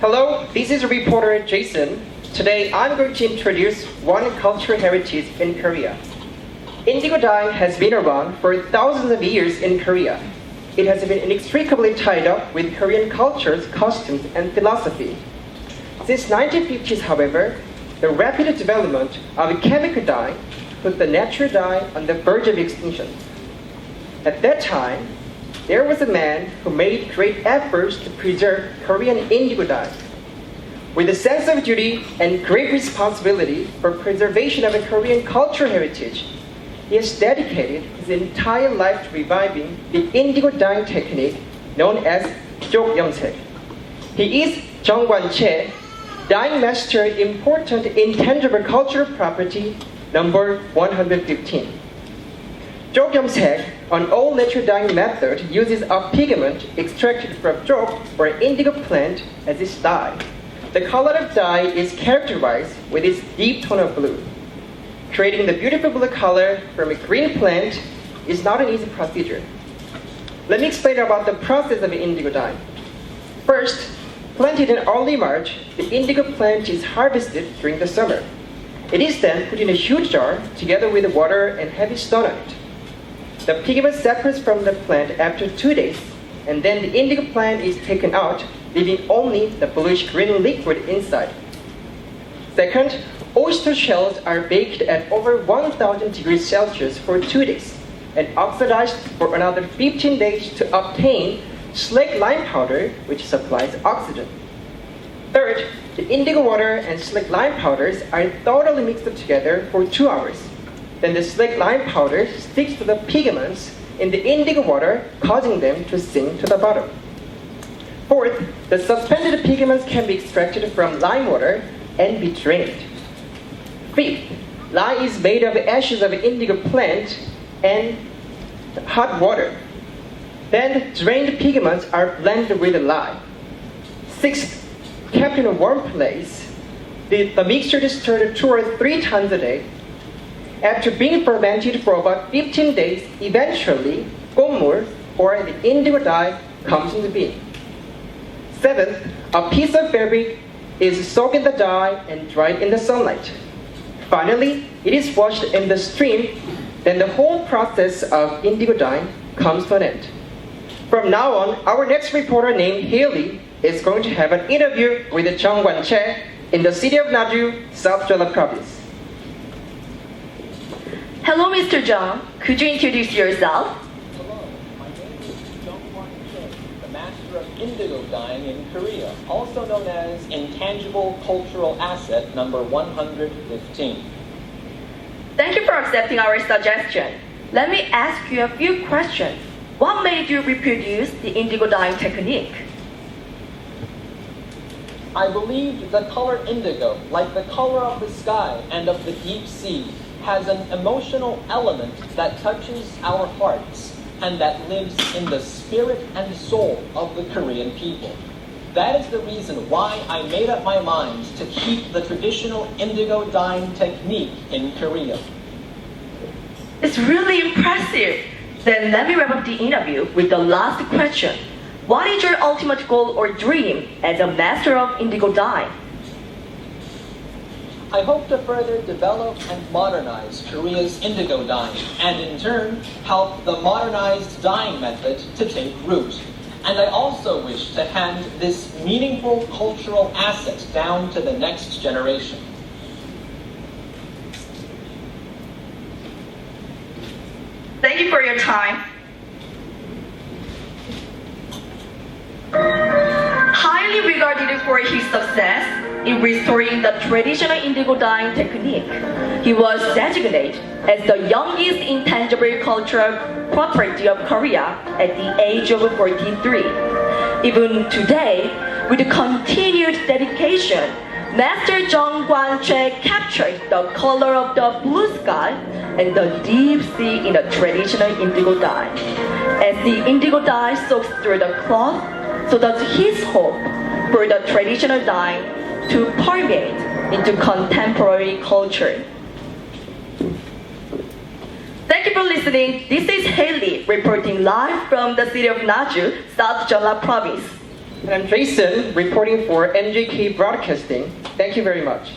Hello, this is reporter Jason. Today I'm going to introduce one cultural heritage in Korea. Indigo dyeing has been around for thousands of years in Korea. It has been inextricably tied up with Korean cultures, customs, and philosophy. Since 1950s, however, the rapid development of chemical dye put the natural dye on the verge of extinction. At that time, there was a man who made great efforts to preserve Korean indigo dye. With a sense of duty and great responsibility for preservation of a Korean cultural heritage, he has dedicated his entire life to reviving the indigo dyeing technique known as 쪽염색. He is Jung Kwan-chae, dyeing master important intangible cultural property number 115. 쪽염색, an all-natural dyeing method, uses a pigment extracted from 쪽 or indigo plant as its dye. The color of dye is characterized with its deep tone of blue. Creating the beautiful blue color from a green plant is not an easy procedure. Let me explain about the process of indigo dye. First, planted in early March, the indigo plant is harvested during the summer. It is then put in a huge jar together with water and heavy stone on it. The pigment separates from the plant after 2 days, and then the indigo plant is taken out, leaving only the bluish-green liquid inside. Second, oyster shells are baked at over 1000 degrees Celsius for 2 days and oxidized for another 15 days to obtain slaked lime powder, which supplies oxygen. Third, the indigo water and slaked lime powders are thoroughly mixed together for 2 hours. Then the slaked lime powder sticks to the pigments in the indigo water, causing them to sink to the bottom. Fourth, the suspended pigments can be extracted from lime water and be drained. Fifth, lye is made of ashes of indigo plant and hot water. Then drained pigments are blended with lye. Sixth, kept in a warm place, the mixture is stirred 2 or 3 times a day. After being fermented for about 15 days, eventually, gonmul, or the indigo dye, comes into being. Seventh, a piece of fabric is soaked in the dye and dried in the sunlight. Finally, it is washed in the stream, then the whole process of indigo dyeing comes to an end. From now on, our next reporter named Haley is going to have an interview with Jung Kwan-chae in the city of Naju, South Jeolla Province. Hello, Mr. Jung. Could you introduce yourself? Hello, my name is Jung Kwan-chae, the master of indigo dyeing in Korea, also known as Intangible Cultural Asset number 115. Thank you for accepting our suggestion. Let me ask you a few questions. What made you reproduce the indigo dyeing technique? I believe the color indigo, like the color of the sky and of the deep sea, has an emotional element that touches our hearts and that lives in the spirit and soul of the Korean people. That is the reason why I made up my mind to keep the traditional indigo dyeing technique in Korea. It's really impressive. Then let me wrap up the interview with the last question. What is your ultimate goal or dream as a master of indigo dyeing? I hope to further develop and modernize Korea's indigo dyeing, and in turn, help the modernized dyeing method to take root. And I also wish to hand this meaningful cultural asset down to the next generation. Thank you for your time. Highly regarded for his success in restoring the traditional indigo dyeing technique, he was designated as the youngest intangible cultural property of Korea at the age of 43. Even today, with continued dedication, Master Jung Kwan-chae captured the color of the blue sky and the deep sea in the traditional indigo dye. As the indigo dye soaks through the cloth, so does his hope for the traditional dye to permeate into contemporary culture. Thank you for listening. This is Haley reporting live from the city of Naju, South Jeolla Province. And I'm Jason, reporting for NJK Broadcasting. Thank you very much.